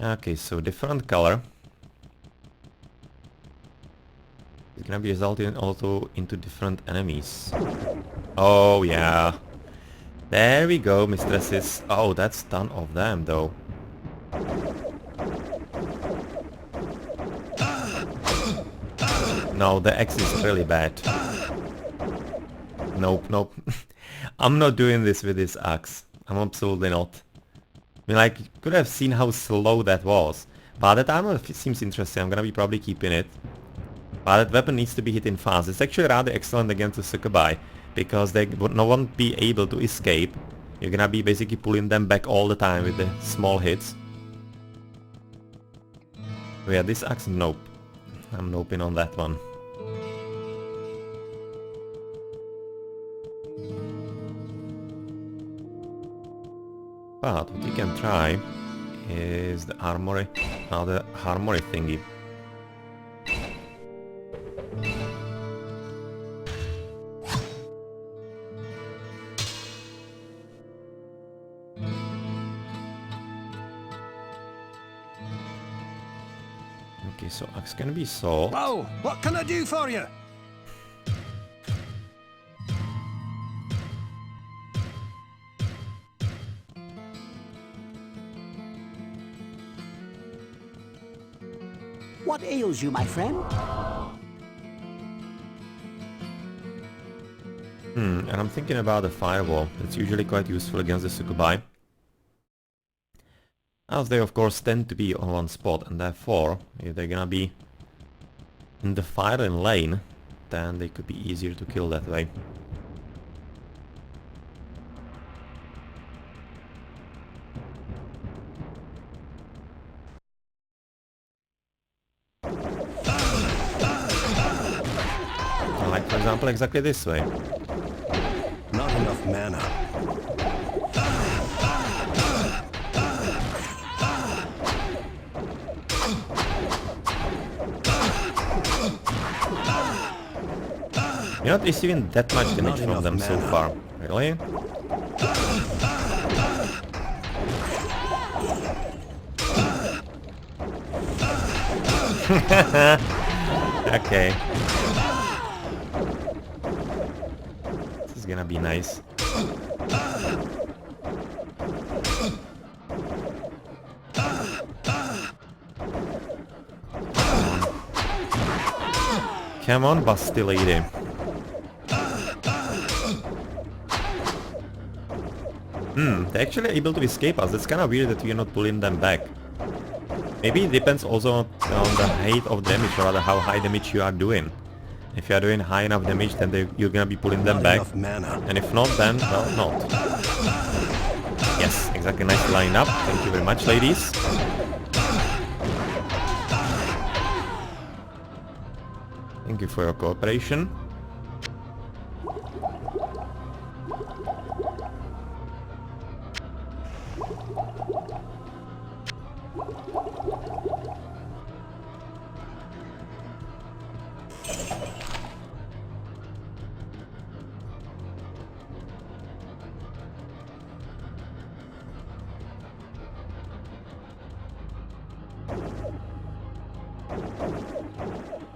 Okay, so different color. It's gonna be resulting also into different enemies. Oh yeah. There we go, mistresses. Oh, that's ton of them though. No, the X is really bad. Nope, nope. I'm not doing this with this axe. I'm absolutely not. I mean, like, you could have seen how slow that was. But that armor seems interesting. I'm gonna be probably keeping it. But that weapon needs to be hitting fast. It's actually rather excellent against the Succubi, because they won't be able to escape. You're gonna be basically pulling them back all the time with the small hits. So yeah, this axe, nope. I'm noping on that one. But what you can try is the armory, the armory thingy. Okay, so axe can be sold. Oh, what can I do for you? What ails you, my friend? And I'm thinking about the firewall. It's usually quite useful against the Succubi, as they of course tend to be on one spot, and therefore, if they're gonna be in the firing lane, then they could be easier to kill that way. Like, for example, exactly this way. Not enough mana. You're not receiving that much damage from them so far. Really? Okay. This is gonna be nice. Come on, busty lady. They're actually able to escape us. It's kinda weird that we're not pulling them back. Maybe it depends also on the height of damage, or rather how high damage you are doing. If you are doing high enough damage, then you're gonna be pulling them back. And if not, then, well, not. Yes, exactly, nice line up. Thank you very much, ladies. Thank you for your cooperation.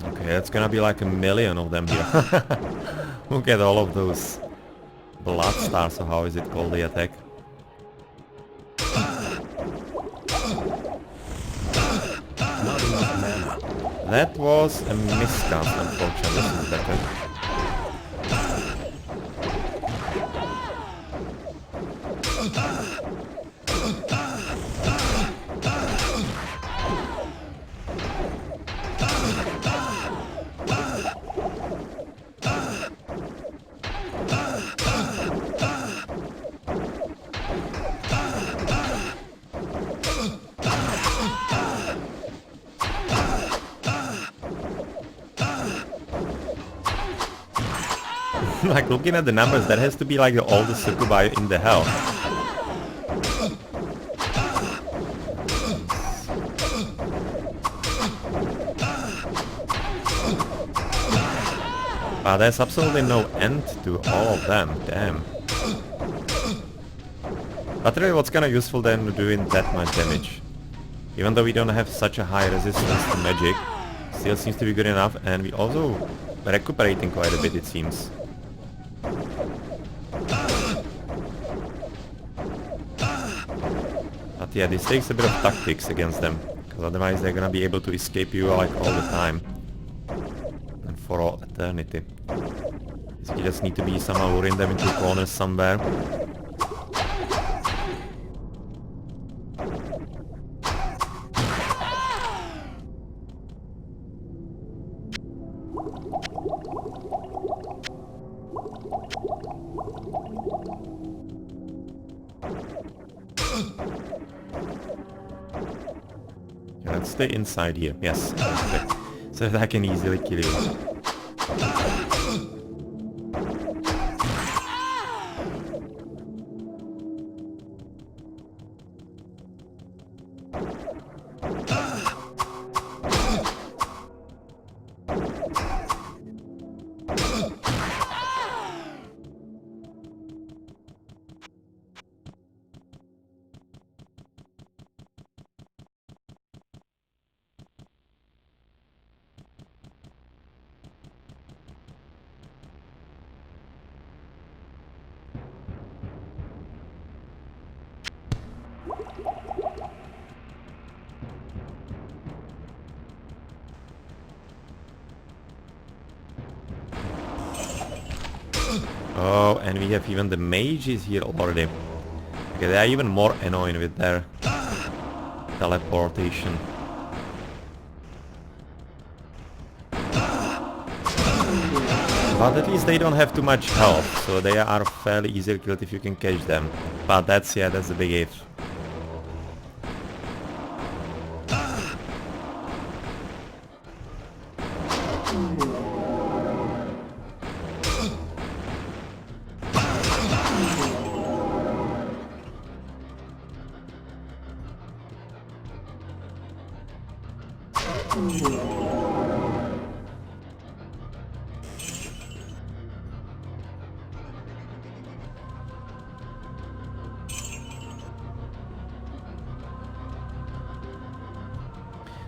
Okay, it's gonna be like a million of them here. Look at all of those blood stars, or how is it called, the attack? That was a miscast, unfortunately. This is better. Like, looking at the numbers, that has to be like the oldest Succubi in the hell. Wow, there's absolutely no end to all of them, damn. But really, what's kinda useful then doing that much damage? Even though we don't have such a high resistance to magic, still seems to be good enough, and we also recuperating quite a bit, it seems. But yeah, this takes a bit of tactics against them, because otherwise they're gonna be able to escape you like all the time. And for all eternity. So you just need to be somehow luring them into corners somewhere. Let's stay inside here. Yes, exactly. So that I can easily kill you. Oh, and we have even the mages here already. Okay, they are even more annoying with their teleportation. But at least they don't have too much health, so they are fairly easily killed if you can catch them. But that's, yeah, that's the big if.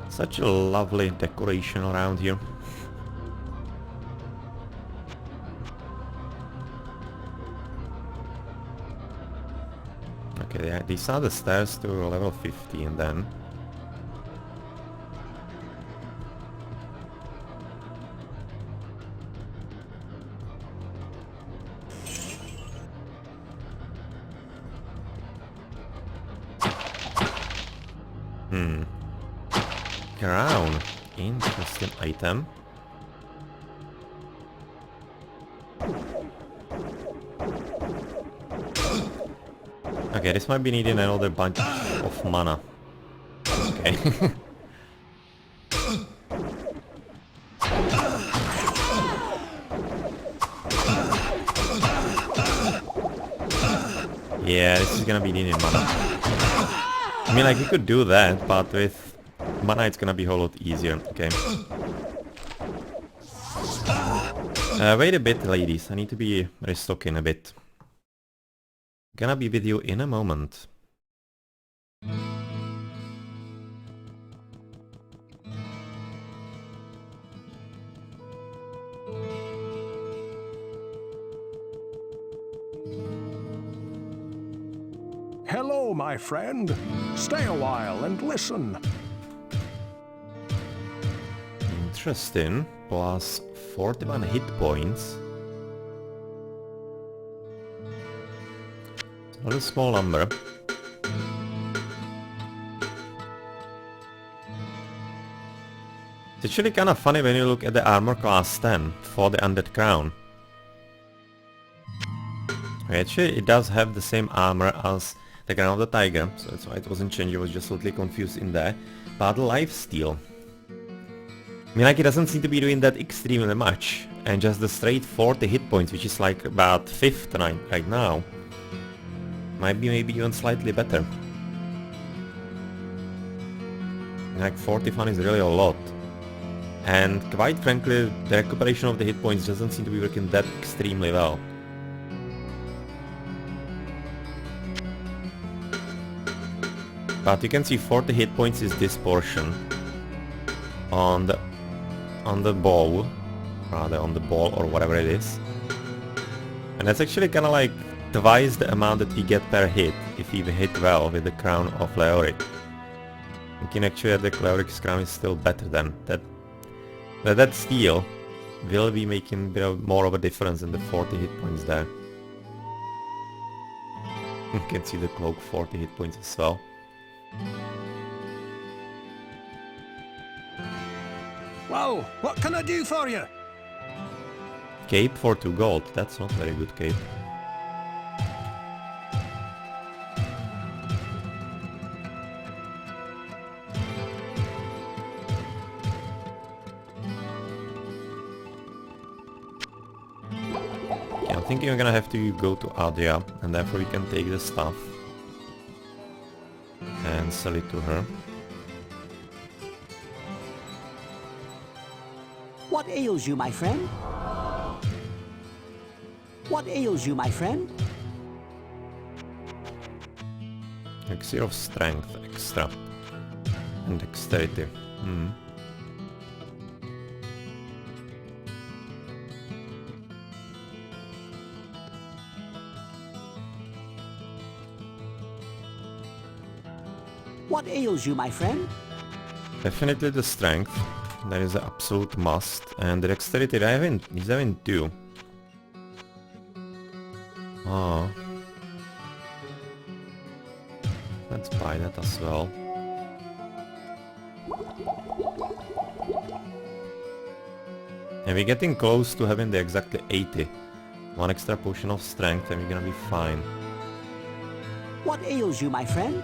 Such a lovely decoration around here. Okay, yeah, these are the stairs to level 15 then. Crown. Interesting item. Okay, this might be needing another bunch of mana. Okay. Yeah, this is gonna be needing mana. I mean, like, we could do that, but with mana it's gonna be a whole lot easier. Okay. Wait a bit, ladies. I need to be restocking a bit. Gonna be with you in a moment. Hello, my friend. Stay a while and listen. Interesting. Plus 41 hit points. Not a small number. It's actually kind of funny when you look at the armor class 10 for the Undead Crown. Actually, it does have the same armor as the Crown of the Tiger, so that's why it wasn't changed. I was just slightly confused in there. But the lifesteal. I mean, like, it doesn't seem to be doing that extremely much. And just the straight 40 hit points, which is like about 5th right now. Might be maybe even slightly better. Like 41 is really a lot. And quite frankly, the recuperation of the hit points doesn't seem to be working that extremely well. But you can see 40 hit points is this portion on the ball, rather on the ball or whatever it is. And that's actually kind of like twice the amount that we get per hit if we hit well with the crown of Leoric. Thinking actually that the Leoric's crown is still better than that. That steel will be making a bit more of a difference than the 40 hit points there. You can see the cloak 40 hit points as well. Well, what can I do for you? Cape for 2 gold. That's not very good cape. Okay, I'm thinking we're gonna have to go to Adria, and therefore we can take the stuff and sell it to her. What ails you, my friend? What ails you, my friend? Elixir of strength extra. And dexterity. What ails you, my friend? Definitely the strength. That is an absolute must. And the dexterity, he's having 2. Oh. Let's buy that as well. And we're getting close to having the exactly 80. 1 extra potion of strength and we're gonna be fine. What ails you, my friend?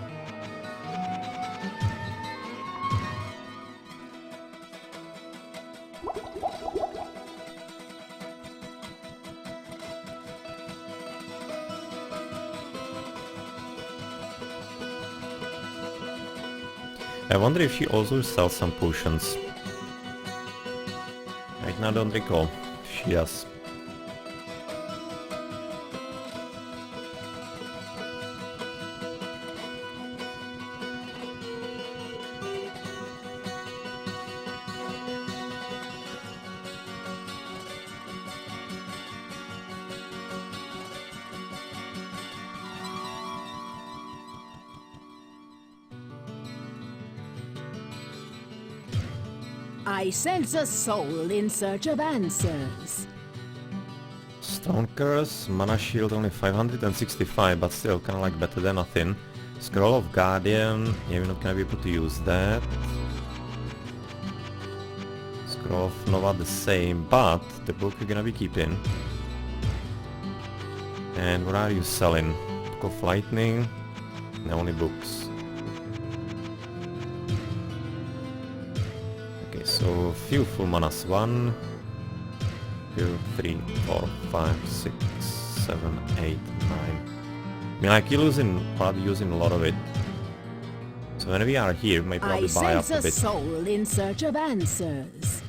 I wonder if she also sells some potions. Right now I don't recall if she does. I sense a soul in search of answers. Stone Curse, Mana Shield only 565, but still kinda like better than nothing. Scroll of Guardian, yeah, we're not gonna be able to use that. Scroll of Nova the same, but the book we're gonna be keeping. And what are you selling? Book of Lightning? No, only books. Okay, so few full manas. 1, 2, 3, 4, 5, 6, 7, 8, 9. I mean, like you're using a lot of it. So when we are here, we might I probably buy up sense a a bit. soul in search of answers.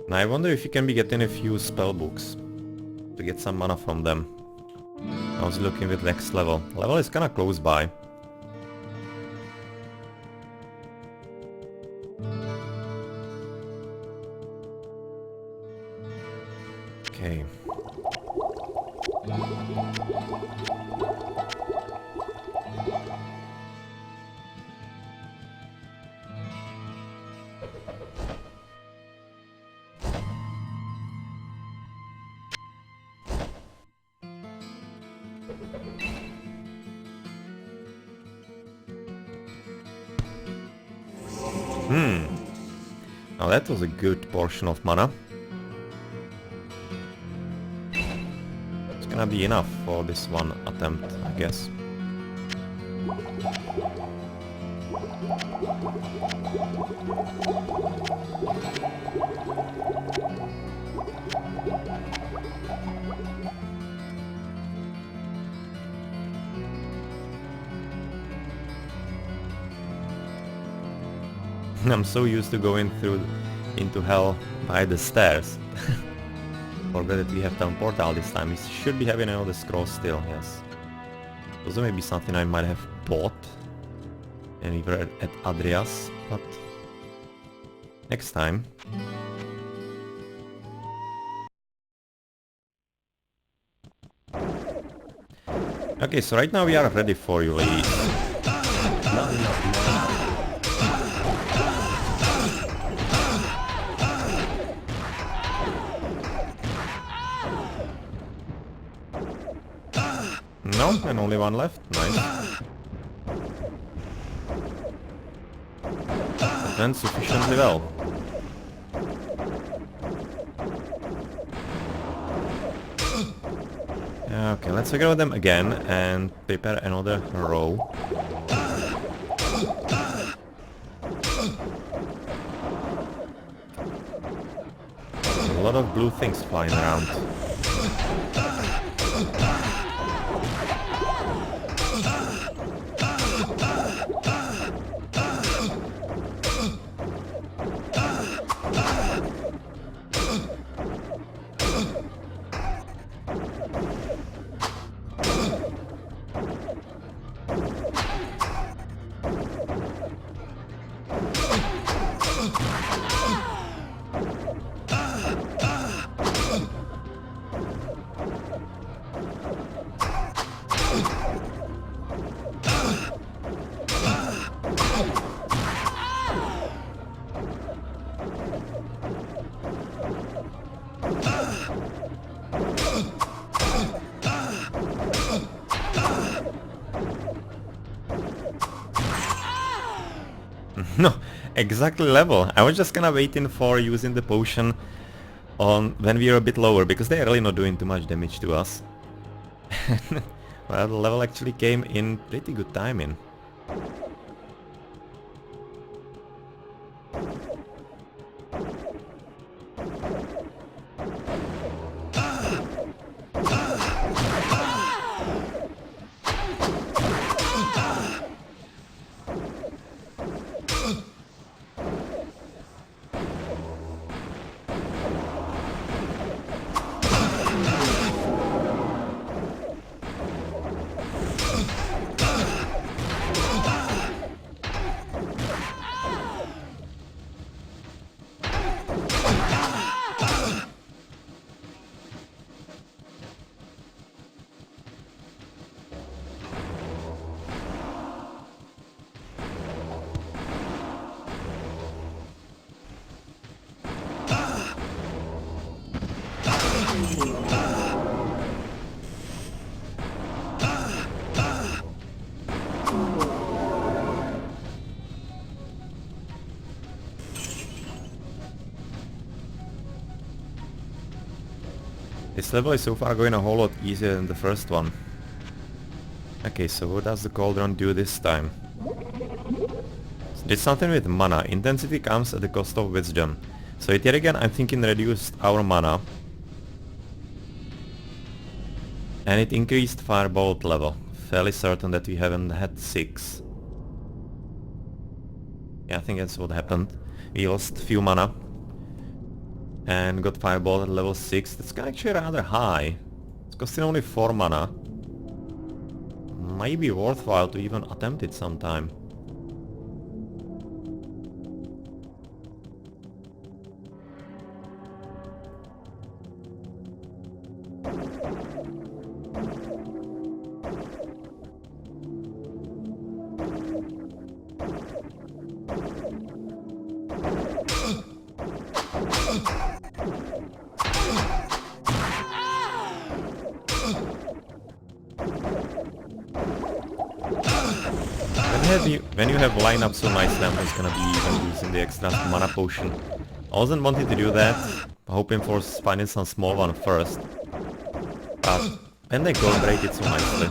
Now I wonder if you can be getting a few spell books to get some mana from them. I was looking with next level. Level is kinda close by. Okay. Now that was a good portion of mana. It's gonna be enough for this one attempt, I guess. I'm so used to going through into hell by the stairs. Forgot that we have done portal this time. We should be having another scroll still, yes. Also maybe something I might have bought and we were at Adrias, but next time. Okay, so right now we are ready for you, ladies. No, and only one left. Nice. Went sufficiently well. Okay, let's figure out them again and prepare another row. A lot of blue things flying around. No, exactly level. I was just kinda waiting for using the potion on when we are a bit lower, because they are really not doing too much damage to us. Well, the level actually came in pretty good timing. This level is so far going a whole lot easier than the first one. Okay, so what does the cauldron do this time? Did something with mana. Intensity comes at the cost of wisdom. So yet again I'm thinking reduced our mana. And it increased firebolt level. Fairly certain that we haven't had 6. Yeah, I think that's what happened. We lost few mana. And got firebolt at level 6. That's actually rather high. It's costing only 4 mana. Might be worthwhile to even attempt it sometime. When you have line up so nicely, I'm just gonna be even using the extra mana potion. I wasn't wanting to do that, hoping for finding some small one first. But when they collaborate it so nicely.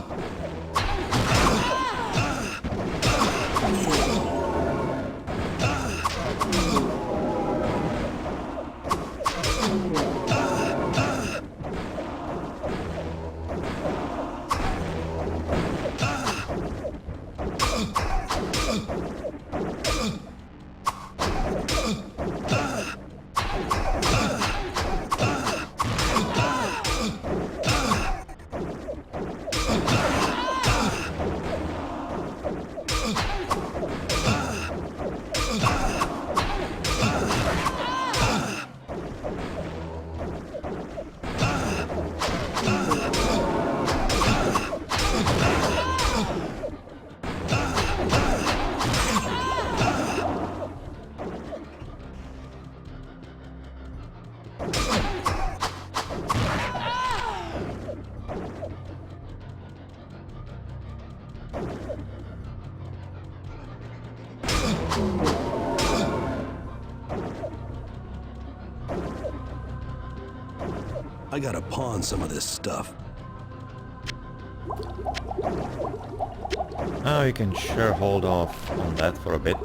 I gotta pawn some of this stuff. Oh, you can sure hold off on that for a bit.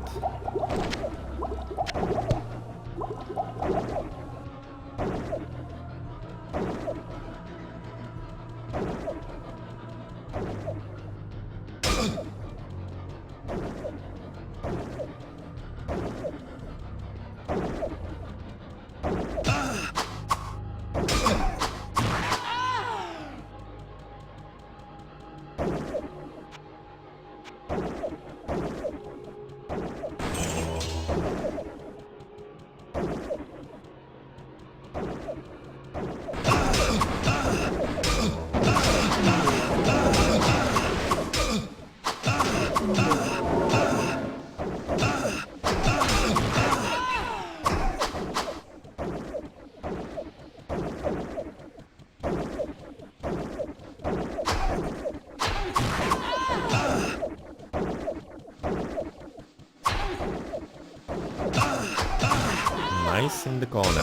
Nice in the corner.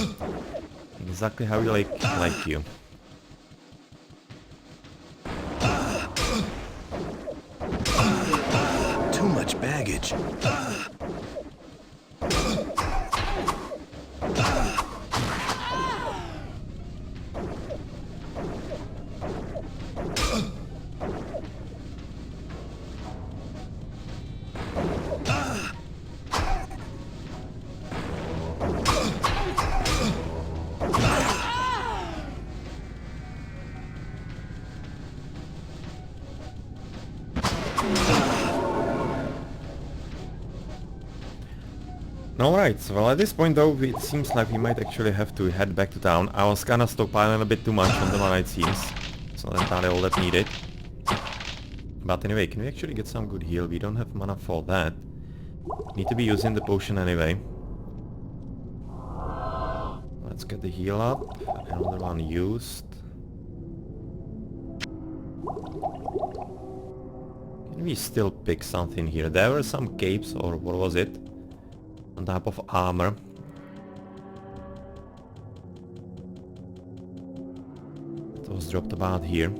Exactly how you like you. Too much baggage. Alright, well at this point though it seems like we might actually have to head back to town. I was kinda stockpiling a bit too much on the mana it seems. It's not entirely all that needed. But anyway, can we actually get some good heal? We don't have mana for that. Need to be using the potion anyway. Let's get the heal up. Another one used. Can we still pick something here? There were some capes, or what was it? On top of armor. It was dropped about here.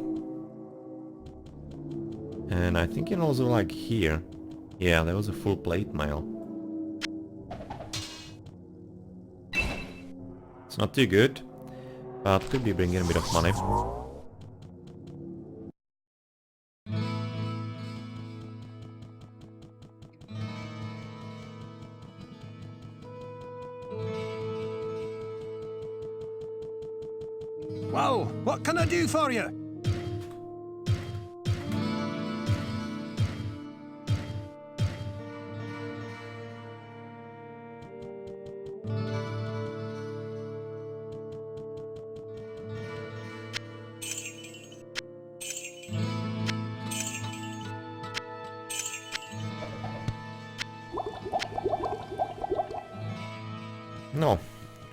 And I think also like here. Yeah, there was a full plate mail. It's not too good, but could be bringing a bit of money. Well, what can I do for you? No.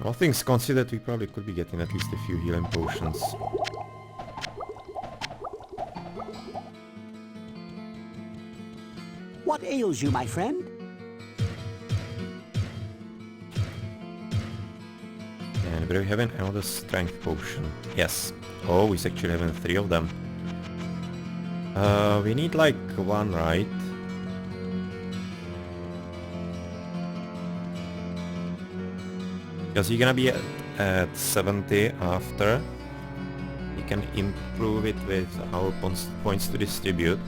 All things considered, we probably could be getting at least a few healing potions. What ails you, my friend? And we're having another strength potion. Yes. Oh, he's actually having 3 of them. We need like 1, right? Because you're gonna be at 70 after. You can improve it with our points to distribute.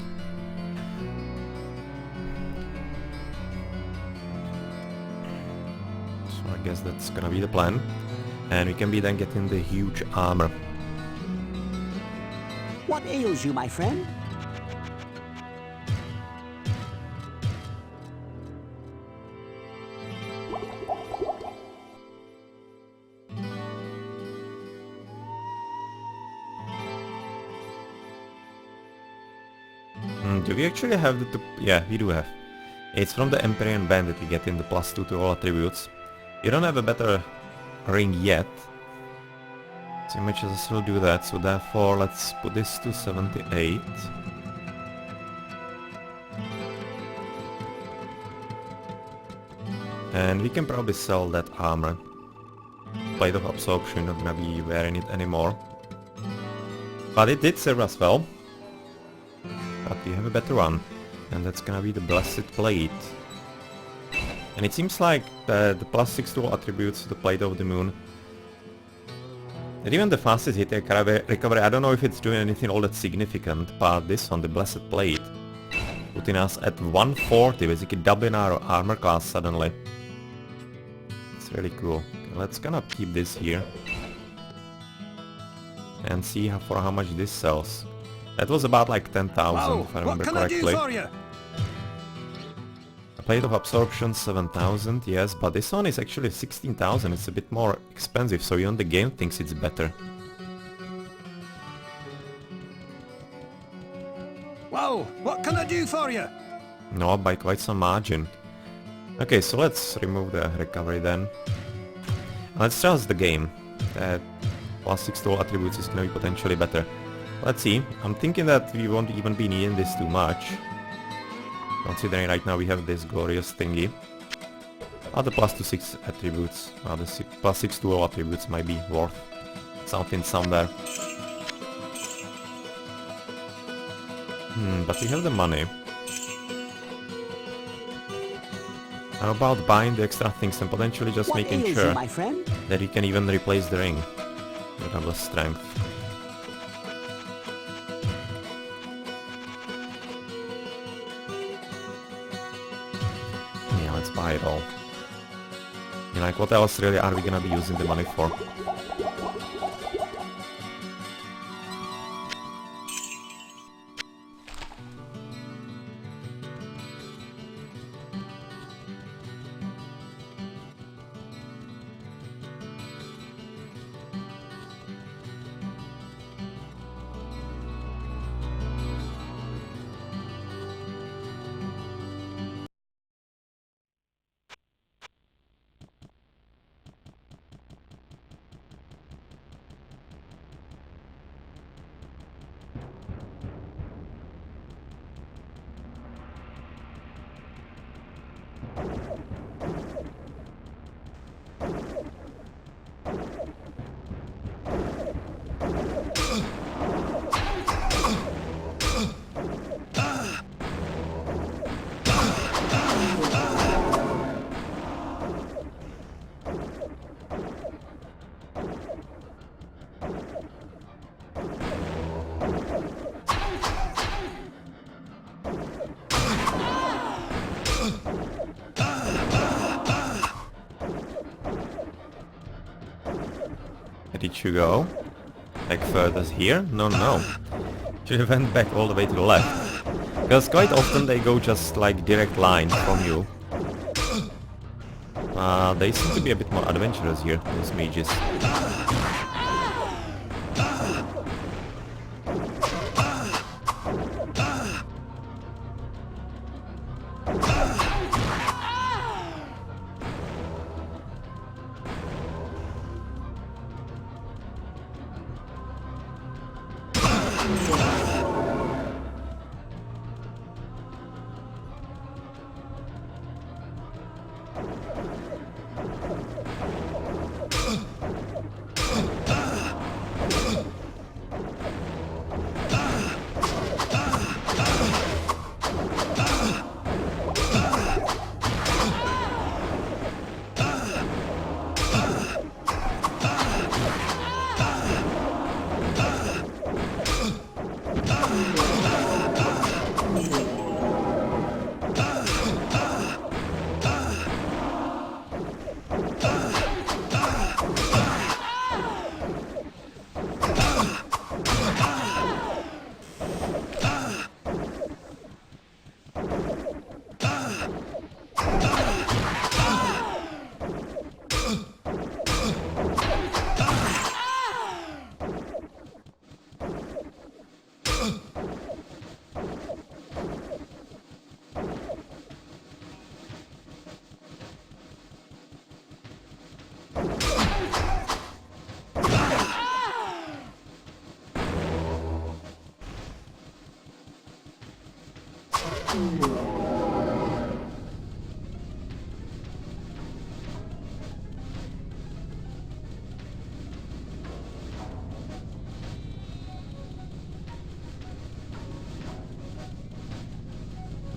So I guess that's gonna be the plan. And we can be then getting the huge armor. What ails you, my friend? Do we actually have the... Yeah, we do have. It's from the Empyrean Band that we get in the +2 to all attributes. You don't have a better ring yet. So you might as well do that. So therefore let's put this to 78. And we can probably sell that armor. Plate of Absorption, not gonna be wearing it anymore. But it did serve us well. But we have a better one. And that's gonna be the Blessed Plate. And it seems like the +6 to all attributes to the Plate of the Moon. And even the fastest hit recovery, I don't know if it's doing anything all that significant, but this one, the Blessed Plate, putting us at 140, basically doubling our armor class suddenly. It's really cool. Okay, let's gonna keep this here. And see for how much this sells. That was about like 10,000 if I remember correctly. A Plate of Absorption 7,000, yes, but this one is actually 16,000, it's a bit more expensive, so even the game thinks it's better. Whoa, what can I do for you? No, by quite some margin. Okay, so let's remove the recovery then. Let's trust the game. That +6 to all attributes is gonna be potentially better. Let's see. I'm thinking that we won't even be needing this too much. Considering right now we have this glorious thingy. Other +2 to 6 attributes. The +6 to all attributes might be worth something somewhere. But we have the money. How about buying the extra things and potentially just What making ails sure you, my friend? that we can even replace the ring with double strength. Yeah, let's buy it all. And like, what else really are we gonna be using the money for? Did you go? Like further here? No, no. Should have went back all the way to the left. Because quite often they go just like direct line from you. They seem to be a bit more adventurous here, those mages.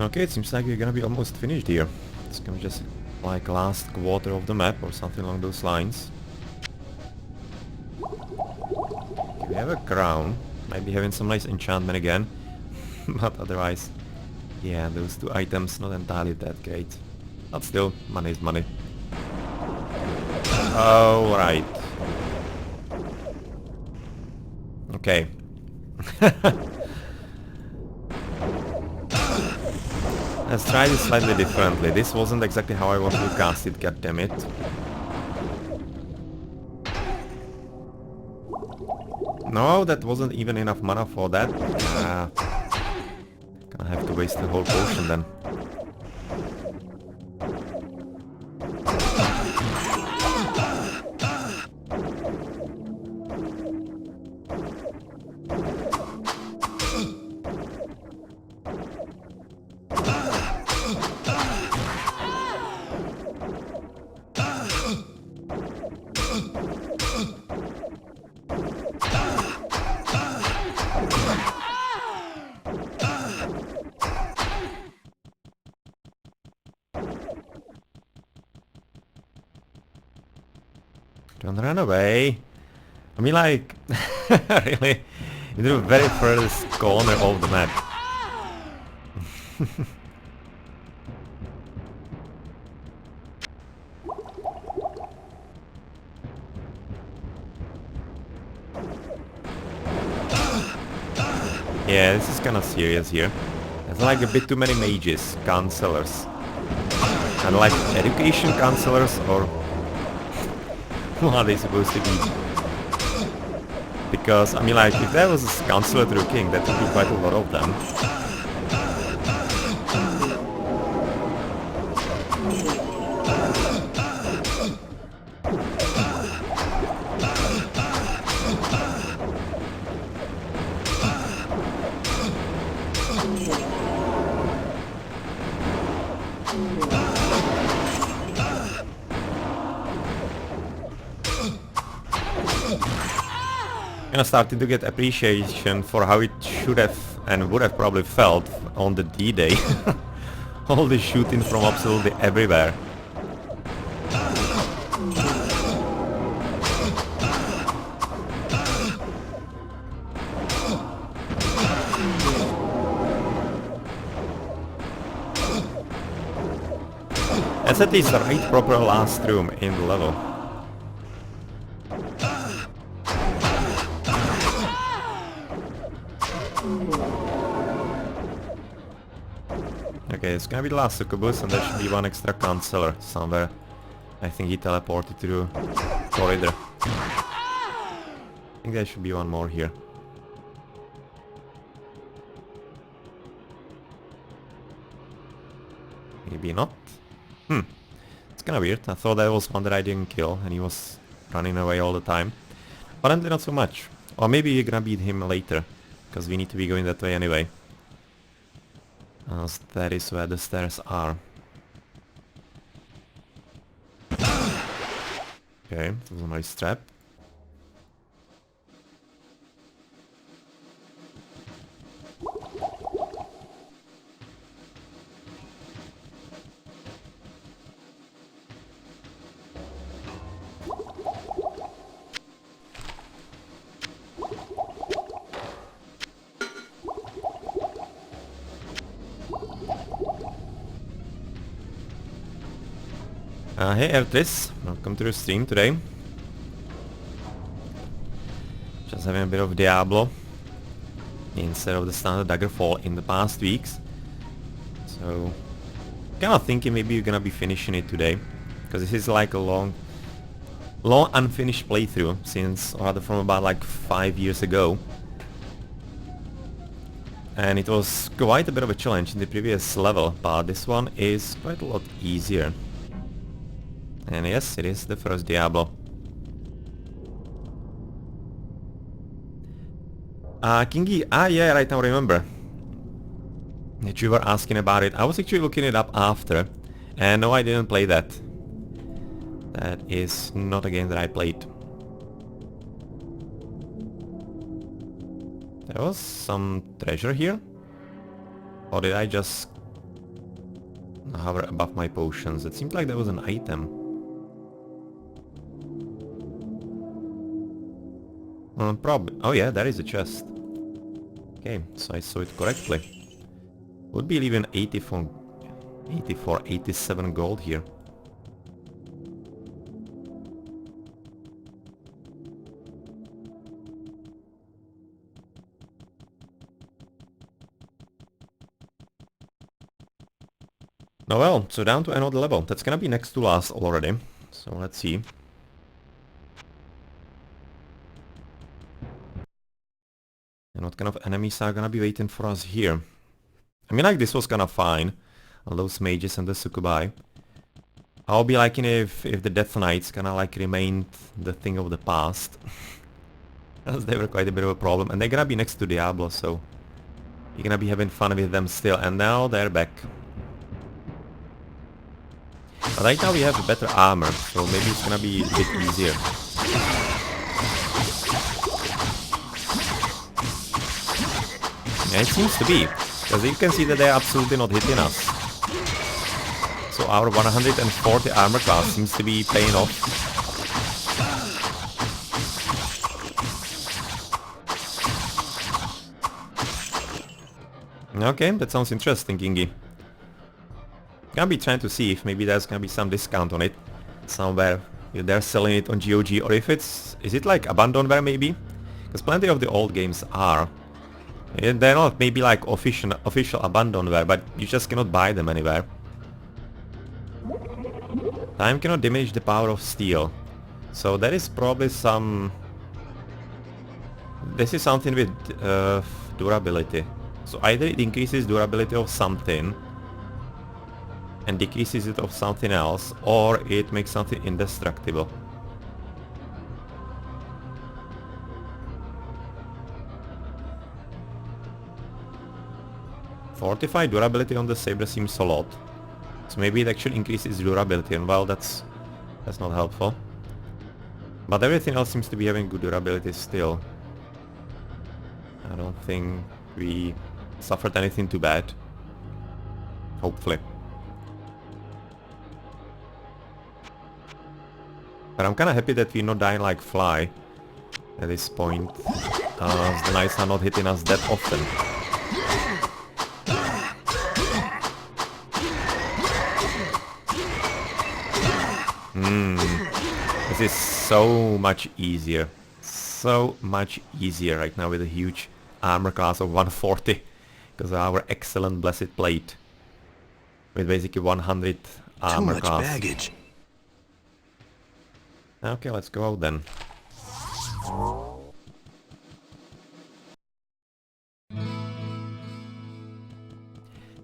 Okay, it seems like we're gonna be almost finished here. It's gonna be just like last quarter of the map or something along those lines. Okay, we have a crown. Might be having some nice enchantment again. But otherwise, yeah, those two items not entirely that great. But still, money is money. Oh, right. Okay. Let's try this slightly differently. This wasn't exactly how I wanted to cast it, goddammit. No, that wasn't even enough mana for that. Gonna have to waste the whole potion then. Don't run away. I mean, like, really, into the very furthest corner of the map. Yeah, this is kind of serious here. There's like a bit too many mages, counselors. And like education counselors, or what are they supposed to be? Because, I mean, like, if there was a counselor to the king, that would be quite a lot of them. And I started to get appreciation for how it should have and would have probably felt on the D-Day. All the shooting from absolutely everywhere. As it is the right proper last room in the level. Okay, it's gonna be the last Succubus and there should be one extra counselor somewhere. I think he teleported through corridor. I think there should be one more here. Maybe not. It's kinda weird. I thought that was one that I didn't kill and he was running away all the time. Apparently not so much. Or maybe we're gonna beat him later, because we need to be going that way anyway. As that is where the stairs are. Okay, this was a nice trap. Hey Ertris, welcome to the stream today. Just having a bit of Diablo instead of the standard Daggerfall in the past weeks. So, kinda thinking maybe you're gonna be finishing it today, because this is like a long unfinished playthrough since, or rather from about like 5 years ago. And it was quite a bit of a challenge in the previous level, but this one is quite a lot easier. And yes, it is the first Diablo. Kingy, yeah, right now remember that you were asking about it. I was actually looking it up after, and no, I didn't play that. That is not a game that I played. There was some treasure here? Or did I just Hover above my potions. It seemed like there was an item. Probably. Oh yeah, there is a chest. Okay, so I saw it correctly. Would be even 84, 87 gold here. Oh well, so down to another level. That's gonna be next to last already. So let's see. And what kind of enemies are gonna be waiting for us here? I mean, like, this was kinda fine. All those mages and the Succubi. I'll be liking if the Death Knights kinda like remained the thing of the past. Because they were quite a bit of a problem. And they're gonna be next to Diablo, so you're gonna be having fun with them still. And now they're back. But right now we have better armor, so maybe it's gonna be a bit easier. Yeah, it seems to be, because you can see that they're absolutely not hitting us. So our 140 armor class seems to be paying off. Okay, that sounds interesting, Gingy. Gonna be trying to see if maybe there's gonna be some discount on it somewhere. If they're selling it on GOG, or if is it like abandonware maybe? Because plenty of the old games are. And they're not maybe like official abandonware, but you just cannot buy them anywhere. Time cannot diminish the power of steel. So that is probably some... This is something with durability. So either it increases durability of something and decreases it of something else, or it makes something indestructible. Fortified durability on the saber seems a lot. So maybe it actually increases durability, and well, that's not helpful. But everything else seems to be having good durability still. I don't think we suffered anything too bad. Hopefully. But I'm kinda happy that we're not dying like fly at this point. The knights are not hitting us that often. This is so much easier. So much easier right now with a huge armor class of 140. Because of our excellent blessed plate. With basically 100 armor Too much class. baggage. Okay, let's go out then.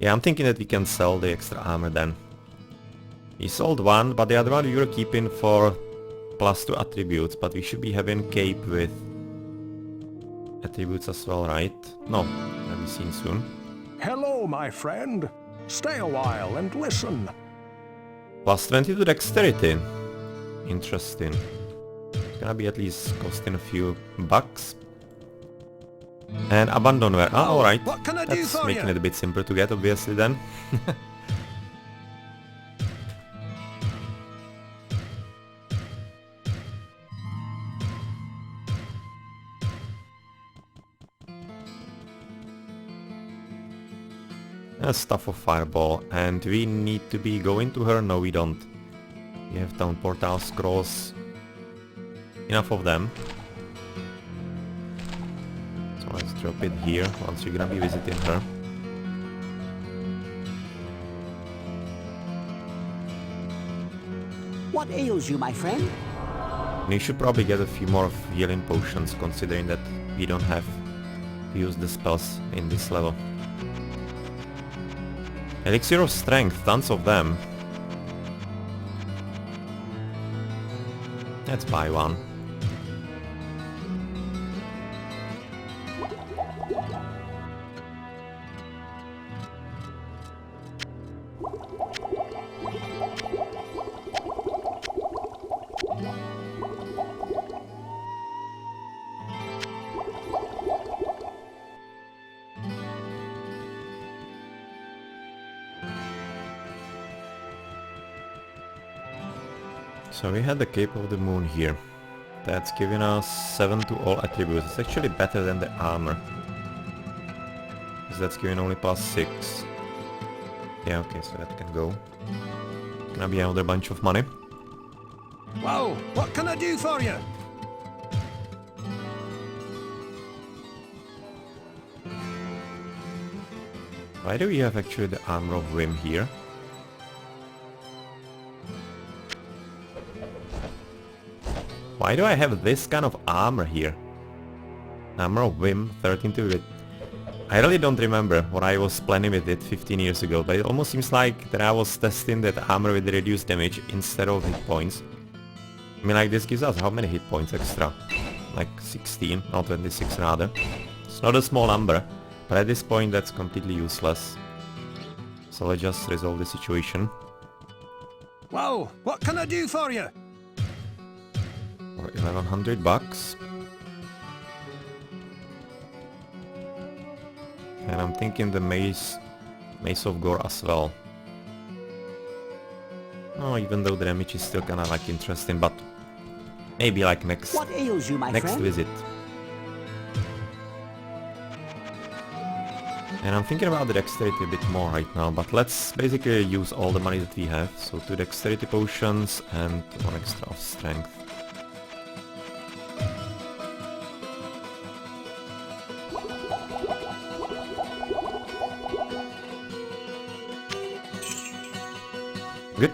Yeah, I'm thinking that we can sell the extra armor then. We sold one, but the other one we were keeping for +2 attributes, but we should be having cape with attributes as well, right? No, that'll be seen soon. Hello, my friend. Stay a while and listen. +20 to dexterity. Interesting. It's gonna be at least costing a few bucks. And abandonware. Ah, alright. What can I do That's for making you? it a bit simpler to get, obviously, then. Stuff of fireball. And we need to be going to her? No, we don't. We have town portal scrolls. Enough of them. So let's drop it here once you're gonna be visiting her. What ails you, my friend? We should probably get a few more healing potions, considering that we don't have to use the spells in this level. Elixir of Strength, tons of them. Let's buy one. So we had the Cape of the Moon here. That's giving us 7 to all attributes. It's actually better than the armor. Because that's giving only +6. Yeah, okay, so that can go. Gonna be another bunch of money. Whoa, what can I do for you? Why do we have actually the Armor of Whim here? Why do I have this kind of armor here? Armor of Whim, 13 to hit. I really don't remember what I was planning with it 15 years ago, but it almost seems like that I was testing that armor with reduced damage instead of hit points. I mean, like, this gives us how many hit points extra? Like 16, not 26 rather. It's not a small number, but at this point that's completely useless. So let's just resolve the situation. Whoa, what can I do for you? For 1100 bucks. And I'm thinking the Mace of Gore as well. Oh, even though the damage is still kinda like interesting, but maybe like next What ails you, my next friend? visit. And I'm thinking about the dexterity a bit more right now, but let's basically use all the money that we have. So 2 dexterity potions and 1 extra of strength. Good.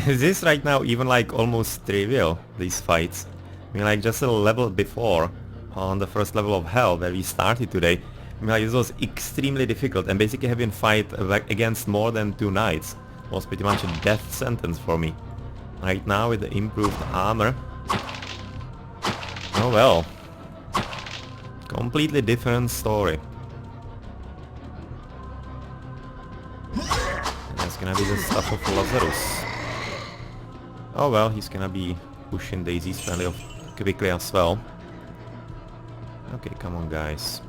Is this right now even like almost trivial, these fights? I mean, like, just a level before, on the first level of hell where we started today, I mean, like, this was extremely difficult, and basically having fight against more than 2 knights was pretty much a death sentence for me. Right now with the improved armor, oh well, completely different story. And that's gonna be the stuff of Lazarus. Oh well, he's gonna be pushing daisies fairly quickly as well. Okay, come on guys.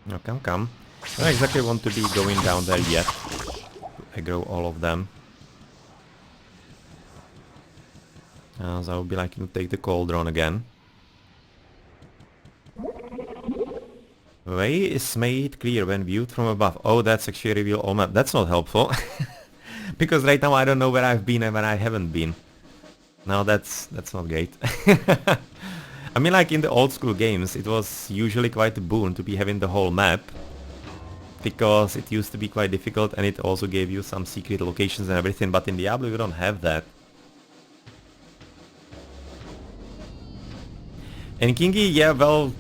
No, come. I don't exactly want to be going down there yet. I grow all of them. So I would be like to take the cauldron again. Way is made clear when viewed from above. Oh, that's actually reveal all map. That's not helpful. Because right now I don't know where I've been and where I haven't been. No, that's not great. I mean, like in the old school games, it was usually quite a boon to be having the whole map, because it used to be quite difficult and it also gave you some secret locations and everything, but in Diablo you don't have that. And Kingy, yeah, well,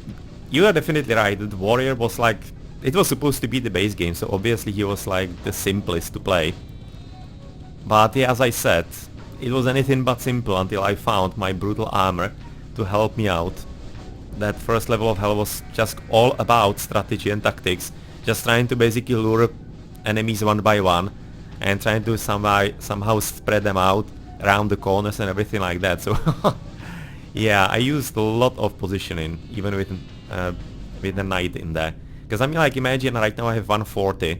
you are definitely right. The warrior was like, it was supposed to be the base game, so obviously he was like the simplest to play. But yeah, as I said, it was anything but simple until I found my brutal armor, to help me out. That first level of hell was just all about strategy and tactics, just trying to basically lure enemies one by one and trying to somehow spread them out around the corners and everything like that. So yeah, I used a lot of positioning even with the knight in there. Because I mean, like, imagine right now I have 140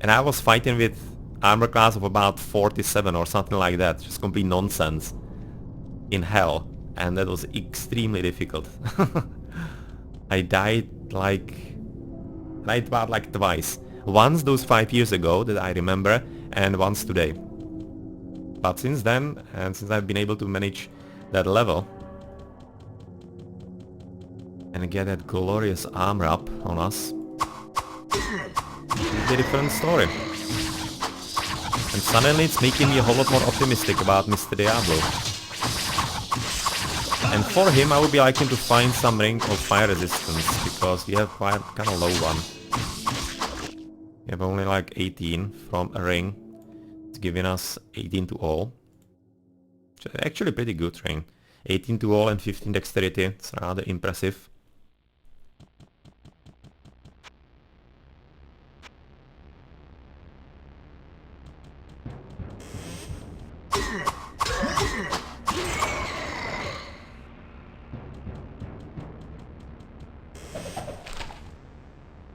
and I was fighting with armor class of about 47 or something like that, just complete nonsense in hell, and that was extremely difficult. I died about like twice. Once those 5 years ago that I remember, and once today. But since then, and since I've been able to manage that level and get that glorious armor up on us, it's a different story. And suddenly it's making me a whole lot more optimistic about Mr. Diablo. And for him I would be liking to find some ring of fire resistance, because we have quite kind of low one. We have only like 18 from a ring. It's giving us 18 to all. Which is actually pretty good ring. 18 to all and 15 dexterity. It's rather impressive.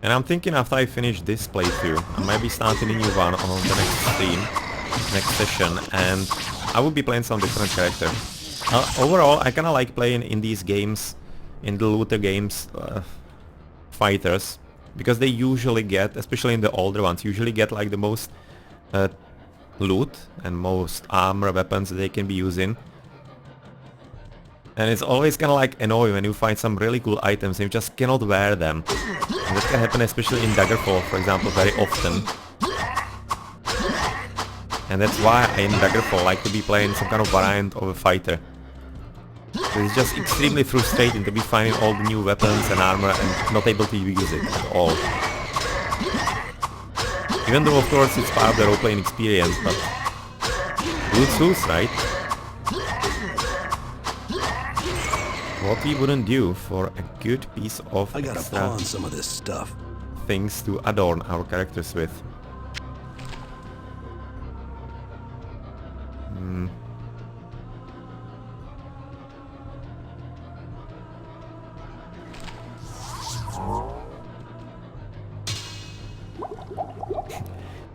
And I'm thinking after I finish this playthrough, I might be starting a new one on the next stream, next session, and I will be playing some different character. Overall, I kinda like playing in these games, in the looter games, fighters, because they usually get, especially in the older ones, usually get like the most loot and most armor, weapons that they can be using. And it's always kinda like annoying when you find some really cool items and you just cannot wear them. And that can happen especially in Daggerfall, for example, very often. And that's why I in Daggerfall like to be playing some kind of variant of a fighter. So it's just extremely frustrating to be finding all the new weapons and armor and not able to use it at all. Even though of course it's part of the role-playing experience, but lose, right? What we wouldn't do for a good piece of I gotta extra pawn some of this stuff. things to adorn our characters with.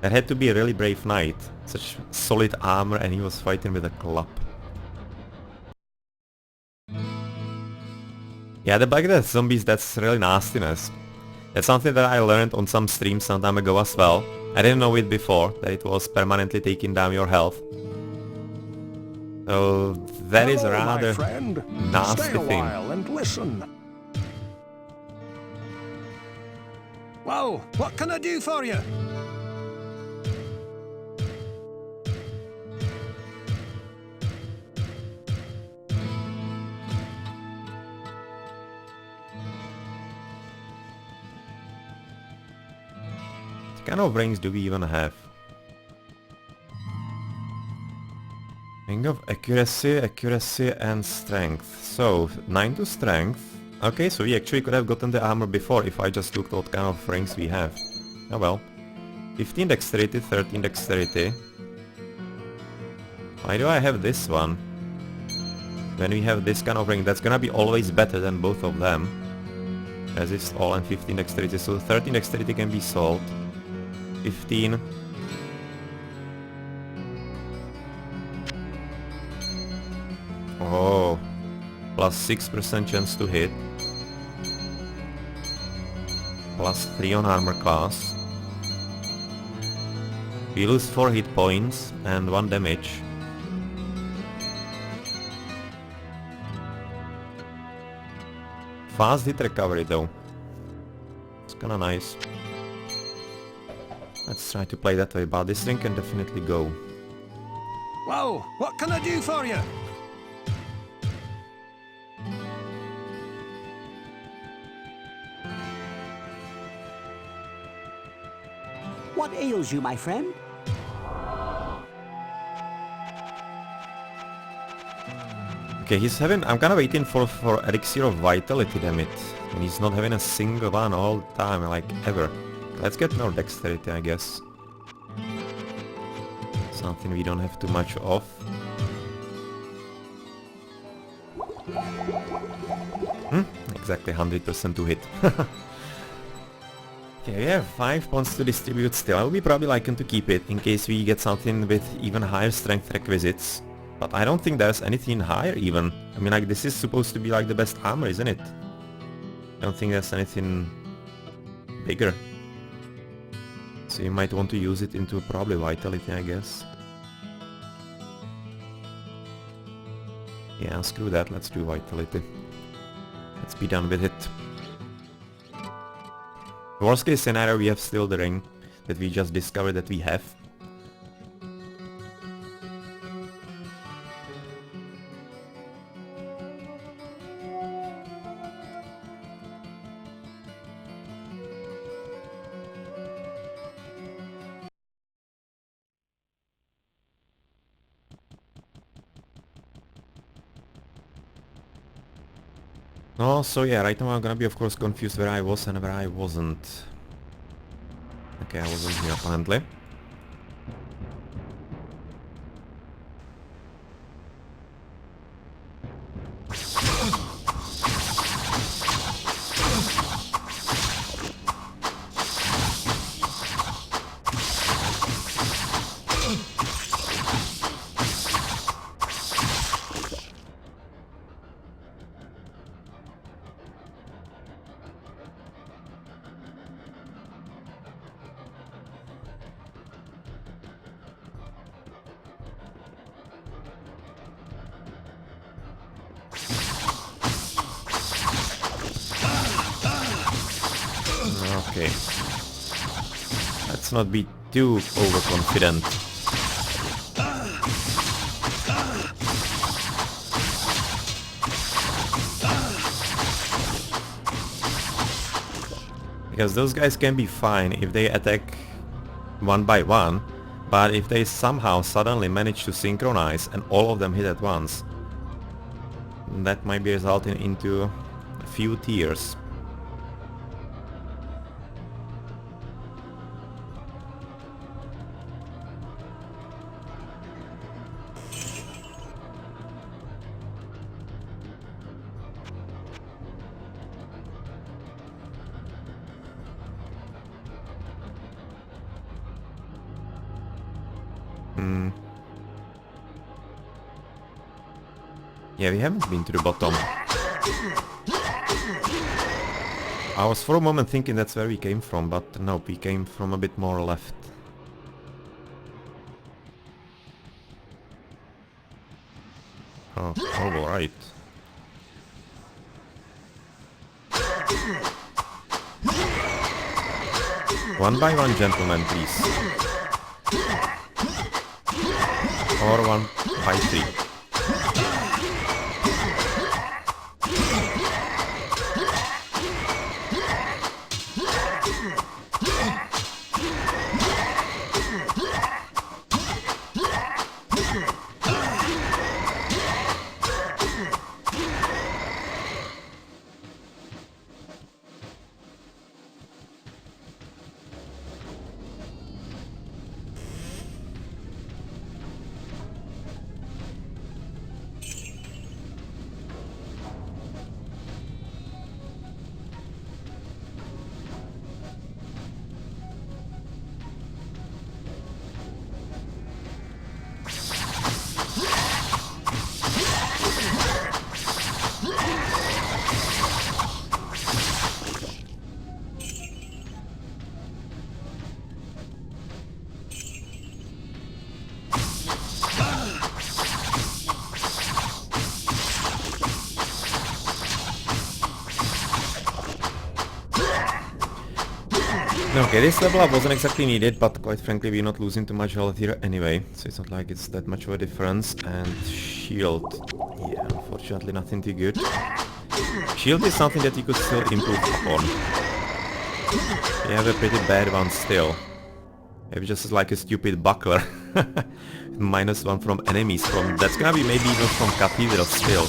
That had to be a really brave knight. Such solid armor and he was fighting with a club. Yeah, the Black Death zombies, that's really nastiness. That's something that I learned on some streams some time ago as well. I didn't know it before, that it was permanently taking down your health. So that is a Hello, my rather friend. nasty Stay a thing. while and listen. Well, what can I do for you? What kind of rings do we even have? Ring of accuracy, accuracy and strength. So 9 to strength. Okay, so we actually could have gotten the armor before if I just looked what kind of rings we have. Oh well. 15 dexterity, 13 dexterity. Why do I have this one? When we have this kind of ring, that's gonna be always better than both of them. Resist all and 15 dexterity, so 13 dexterity can be sold. 15. Oh, plus 6% chance to hit. Plus 3 on armor class. We lose 4 hit points and 1 damage. Fast hit recovery though. It's kinda nice. Let's try to play that way, but this thing can definitely go. Well, what can I do for you? What ails you, my friend? Okay, he's having... I'm kinda waiting for Elixir of Vitality, damn it. And he's not having a single one all the time, like, ever. Let's get more Dexterity, I guess. Something we don't have too much of. Exactly 100% to hit. Okay, we have 5 points to distribute still. I will be probably liking to keep it in case we get something with even higher strength requisites. But I don't think there's anything higher even. I mean, like, this is supposed to be like the best armor, isn't it? I don't think there's anything bigger. So you might want to use it into probably Vitality, I guess. Yeah, screw that, let's do Vitality. Let's be done with it. Worst case scenario, we have still the ring that we just discovered that we have. Oh, so yeah, right now I'm gonna be of course confused where I was and where I wasn't. Okay, I wasn't here apparently. Okay. Let's not be too overconfident. Because those guys can be fine if they attack one by one, but if they somehow suddenly manage to synchronize and all of them hit at once, that might be resulting into a few tears. Yeah, we haven't been to the bottom. I was for a moment thinking that's where we came from, but no, we came from a bit more left. Oh, alright. One by one, gentlemen, please. Or one by three. Okay, this level up wasn't exactly needed, but quite frankly we're not losing too much health here anyway, so it's not like it's that much of a difference. And shield, yeah, unfortunately nothing too good. Shield is something that you could still improve upon. You have a pretty bad one still. Maybe just like a stupid buckler. -1 from enemies. That's gonna be maybe even from Cathedral still.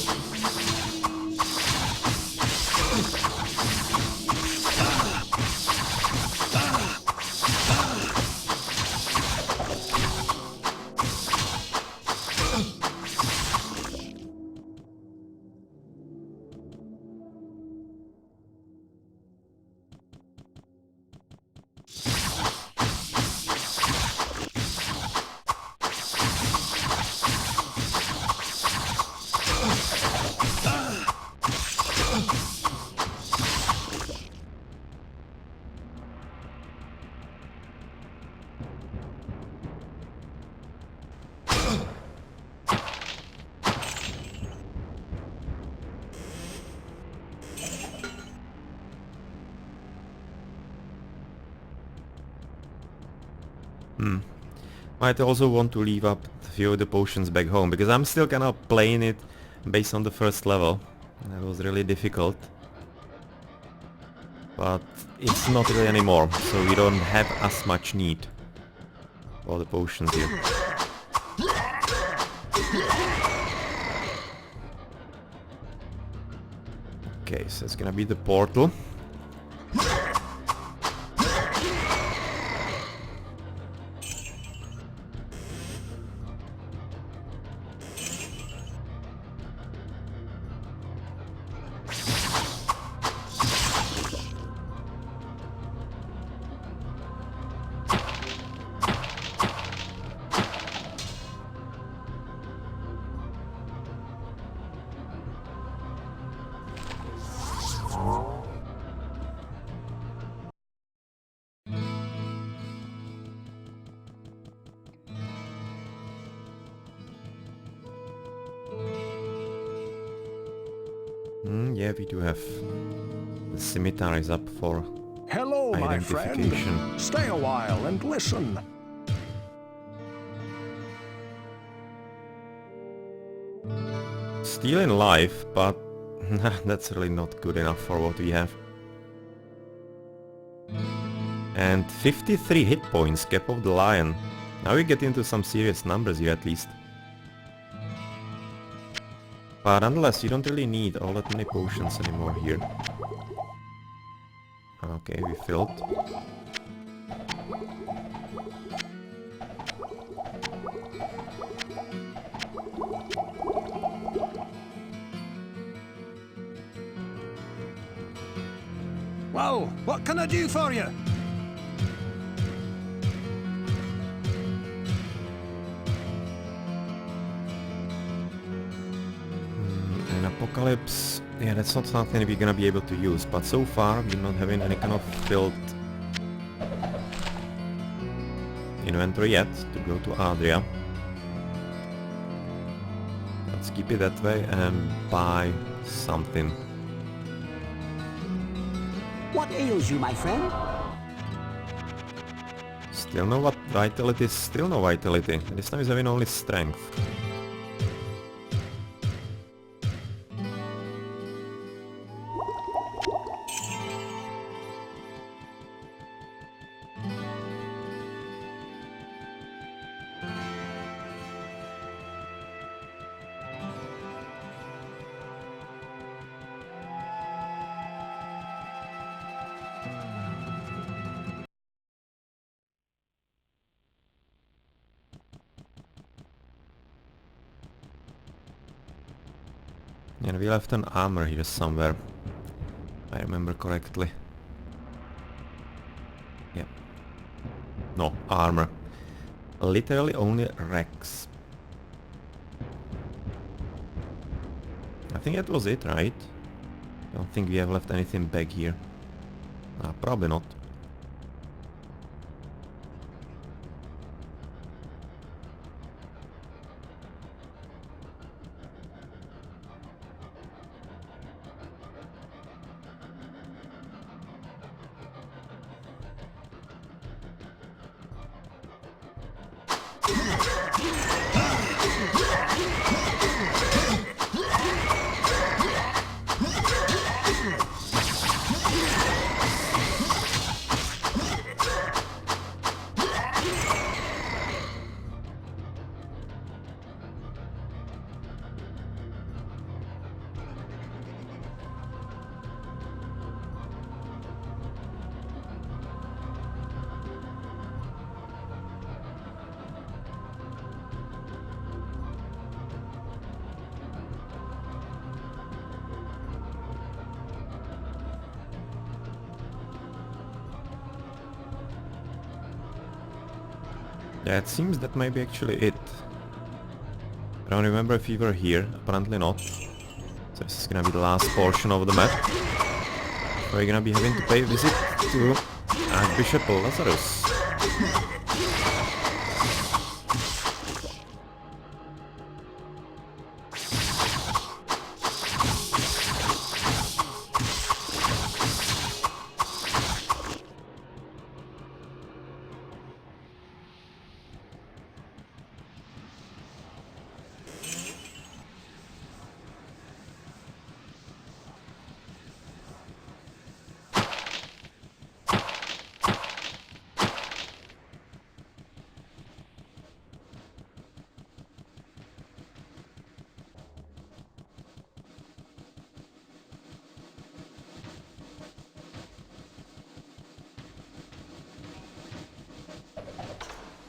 Might also want to leave up a few of the potions back home, because I'm still kind of playing it based on the first level. That was really difficult. But it's not really anymore, so we don't have as much need for the potions here. Okay, so it's gonna be the portal. Yeah, we do have the scimitar is up for Hello, my friend. identification. Stay a while and listen. Still in life, but that's really not good enough for what we have. And 53 hit points, Cap of the Lion. Now we get into some serious numbers here at least. But nonetheless, you don't really need all that many potions anymore here. Okay, we filled. Well, what can I do for you? An Apocalypse, yeah, that's not something we're gonna be able to use, but so far we're not having any kind of filled inventory yet to go to Adria. Let's keep it that way and buy something. What ails you, my friend? Still no vitality, still no vitality. This time he's having only strength. And we left an armor here somewhere, if I remember correctly. Yep. No, armor. Literally only Rex. I think that was it, right? Don't think we have left anything back here. Probably not. Yeah, it seems that might be actually it. I don't remember if we were here. Apparently not. So this is gonna be the last portion of the map. We're gonna be having to pay a visit to Archbishop Lazarus.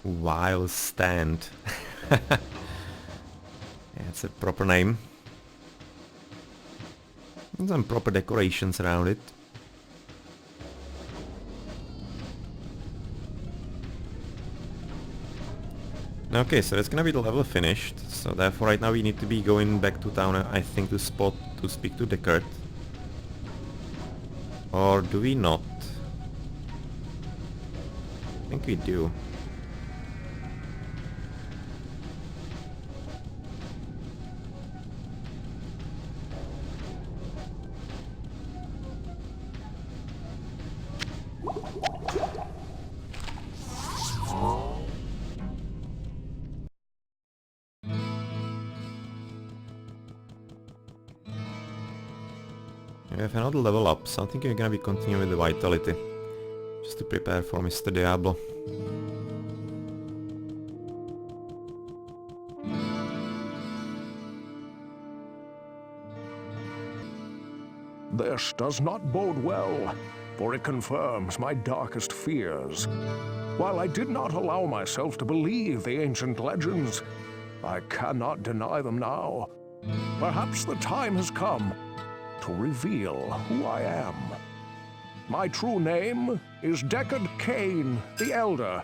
Wild stand. Yeah, it's a proper name. And some proper decorations around it. Okay, so that's gonna be the level finished. So therefore right now we need to be going back to town, I think, to speak to Deckard. Or do we not? I think we do. We have another level up, so I think we're gonna be continuing with the vitality. Just to prepare for Mr. Diablo. This does not bode well, for it confirms my darkest fears. While I did not allow myself to believe the ancient legends, I cannot deny them now. Perhaps the time has come to reveal who I am. My true name is Deckard Cain the Elder,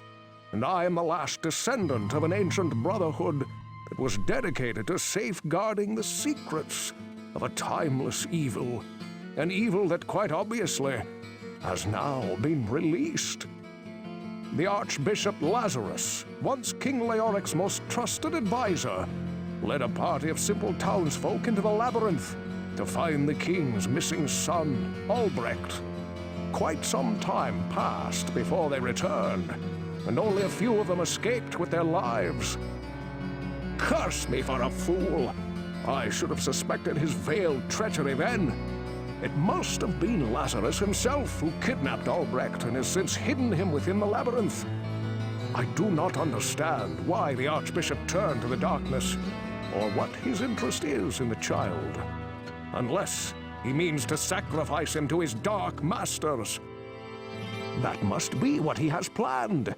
and I am the last descendant of an ancient brotherhood that was dedicated to safeguarding the secrets of a timeless evil, an evil that quite obviously has now been released. The Archbishop Lazarus, once King Leoric's most trusted advisor, led a party of simple townsfolk into the labyrinth to find the king's missing son, Albrecht. Quite some time passed before they returned, and only a few of them escaped with their lives. Curse me for a fool! I should have suspected his veiled treachery then. It must have been Lazarus himself who kidnapped Albrecht and has since hidden him within the labyrinth. I do not understand why the Archbishop turned to the darkness, or what his interest is in the child. Unless he means to sacrifice him to his dark masters. That must be what he has planned.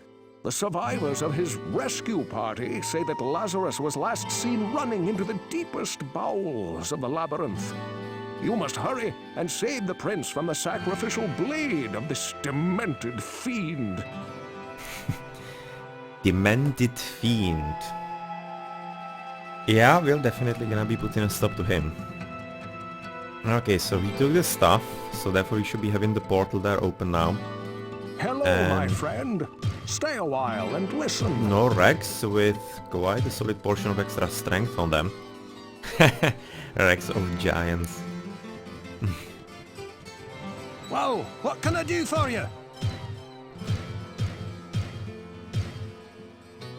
The survivors of his rescue party say that Lazarus was last seen running into the deepest bowels of the labyrinth. You must hurry and save the prince from the sacrificial blade of this demented fiend. Demented fiend. Yeah, we're definitely gonna be putting a stop to him. Okay, so we took the stuff, so therefore we should be having the portal there open now. Hello, my friend. Stay a while and listen. No Rex with quite a solid portion of extra strength on them. Rex of giants. Whoa, what can I do for you?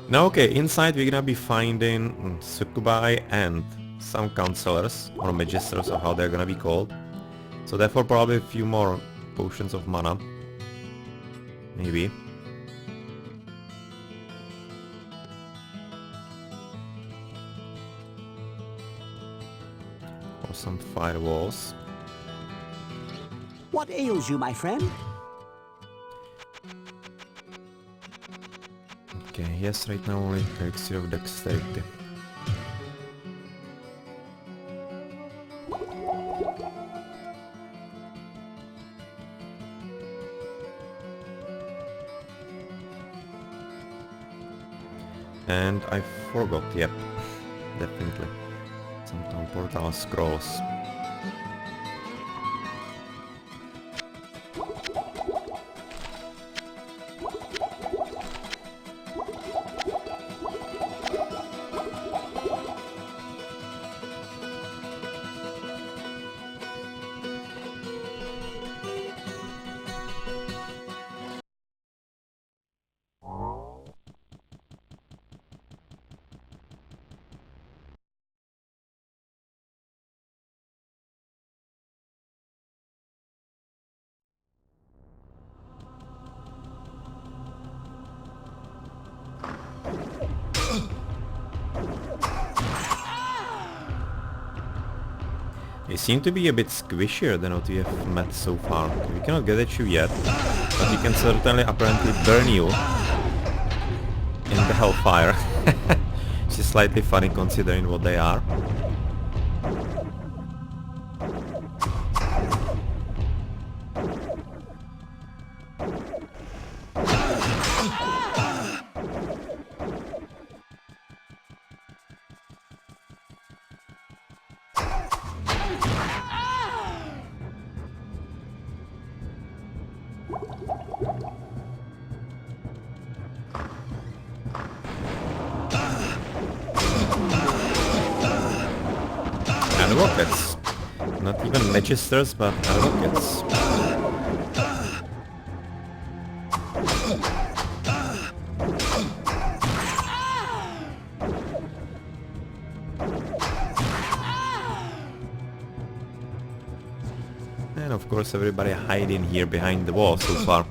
Now, okay, inside we're gonna be finding Succubi and some counselors, or magisters, or how they're gonna be called. So therefore probably a few more potions of mana. Maybe. Or some firewalls. What ails you, my friend? Okay, yes, right now only elixir of dexterity. And I forgot, yep, definitely. Some town portal scrolls. They seem to be a bit squishier than what we have met so far. We cannot get at you yet, but we can certainly apparently burn you in the hellfire. Which is slightly funny considering what they are. And rockets. Not even magisters, but rockets. And of course everybody hiding here behind the wall so far.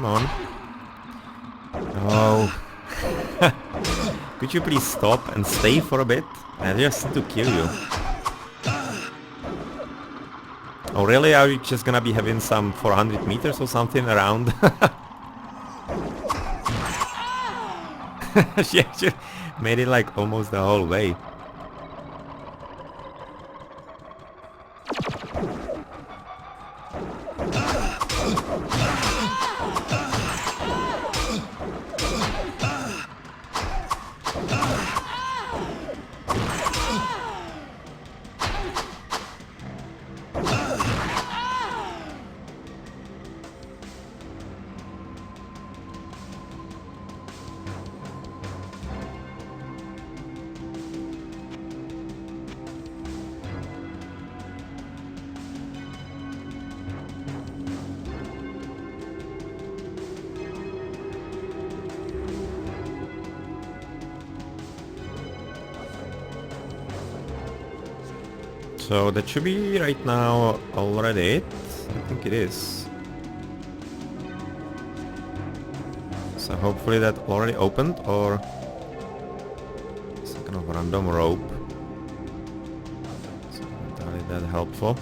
Come on. Oh. Could you please stop and stay for a bit? I just need to kill you. Oh really? Are you just gonna be having some 400 meters or something around? She actually made it like almost the whole way. So that should be right now already it. I think it is. So hopefully that already opened, or some kind of random rope. So not entirely that helpful.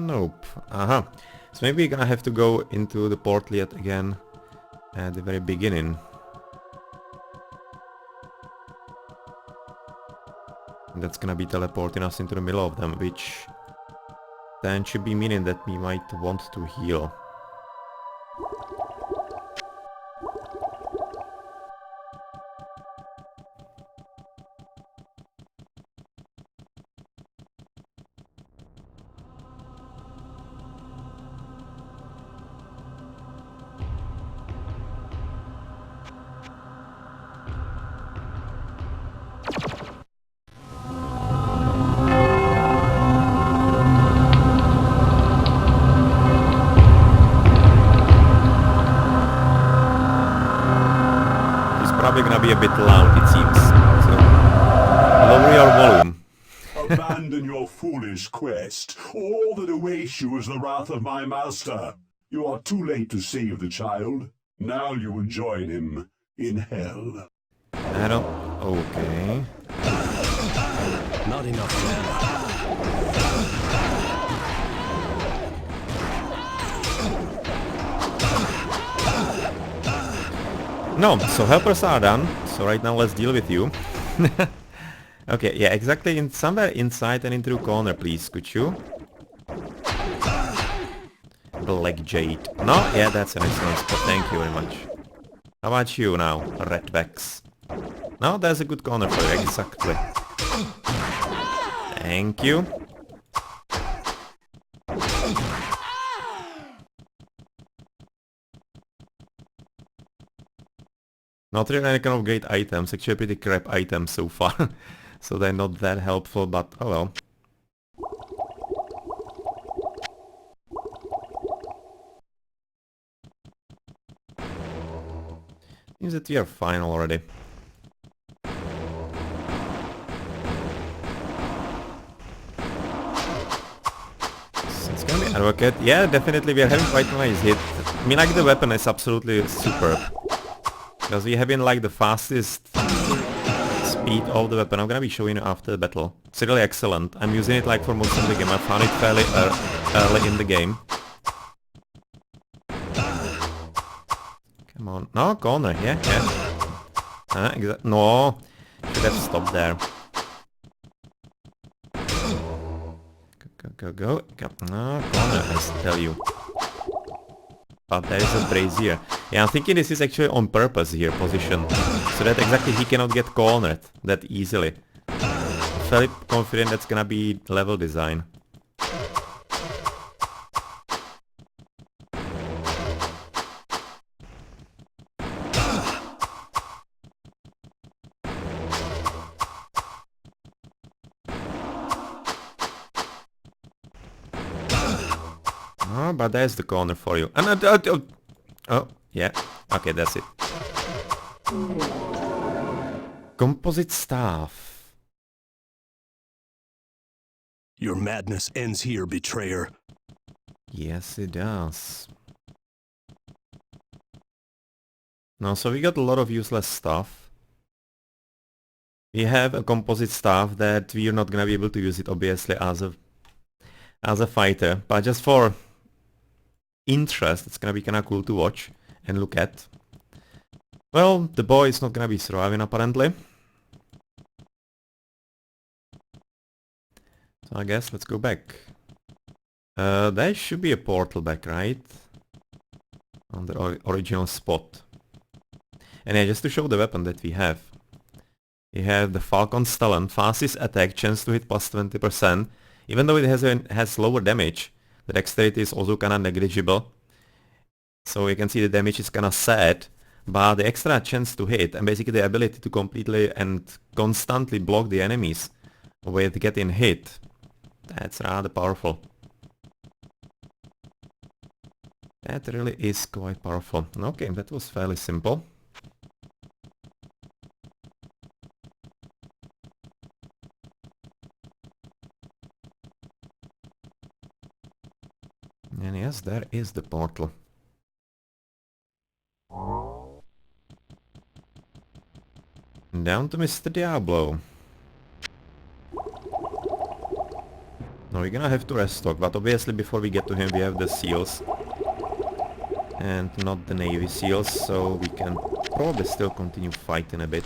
Nope. Aha. So maybe we're gonna have to go into the portal yet again at the very beginning. And that's gonna be teleporting us into the middle of them, which then should be meaning that we might want to heal. probably gonna be a bit loud, it seems. So, lower your volume. Abandon your foolish quest. All that awaits you is the wrath of my master. You are too late to save the child. Now you will join him in hell. I don't... Okay. Not enough mana. No, so helpers are done. So right now let's deal with you. Okay, yeah, exactly in somewhere inside and into corner, please, could you? Black Jade. No, yeah, that's an excellent spot. Thank you very much. How about you now, Redbacks? No, there's a good corner for you, exactly. Thank you. Not really any kind of great items, actually pretty crap items so far. So they're not that helpful, but oh well. Seems that we are fine already. So it's gonna be Advocate. Yeah, definitely we are having quite a nice hit. I mean, like the weapon is absolutely superb. Because we have been like the fastest speed of the weapon. I'm gonna be showing you after the battle. It's really excellent. I'm using it like for most of the game. I found it fairly early in the game. Come on. No, corner. Yeah, yeah. No. Should have stopped there. Go. No, corner, I tell you. But there is a brazier. Yeah, I'm thinking this is actually on purpose here, position. So that exactly he cannot get cornered that easily. I'm fairly confident that's gonna be level design. Oh, but there's the corner for you. Oh, yeah. Okay, that's it. Composite staff. Your madness ends here, betrayer. Yes, it does. No, so we got a lot of useless stuff. We have a composite staff that we are not gonna be able to use it obviously as a fighter, but just for interest, it's gonna be kinda cool to watch and look at. Well, the boy is not gonna be surviving apparently. So I guess let's go back. There should be a portal back, right? On the original spot. And yeah, just to show the weapon that we have. We have the Falcon's Talon, fastest attack, chance to hit plus 20%. Even though it has lower damage, the dexterity is also kinda negligible. So you can see the damage is kinda sad, but the extra chance to hit and basically the ability to completely and constantly block the enemies with getting hit, that's rather powerful. That really is quite powerful. Okay, that was fairly simple. And yes, there is the portal. Down to Mr. Diablo. Now we're gonna have to restock, but obviously before we get to him we have the seals. And not the navy seals, so we can probably still continue fighting a bit.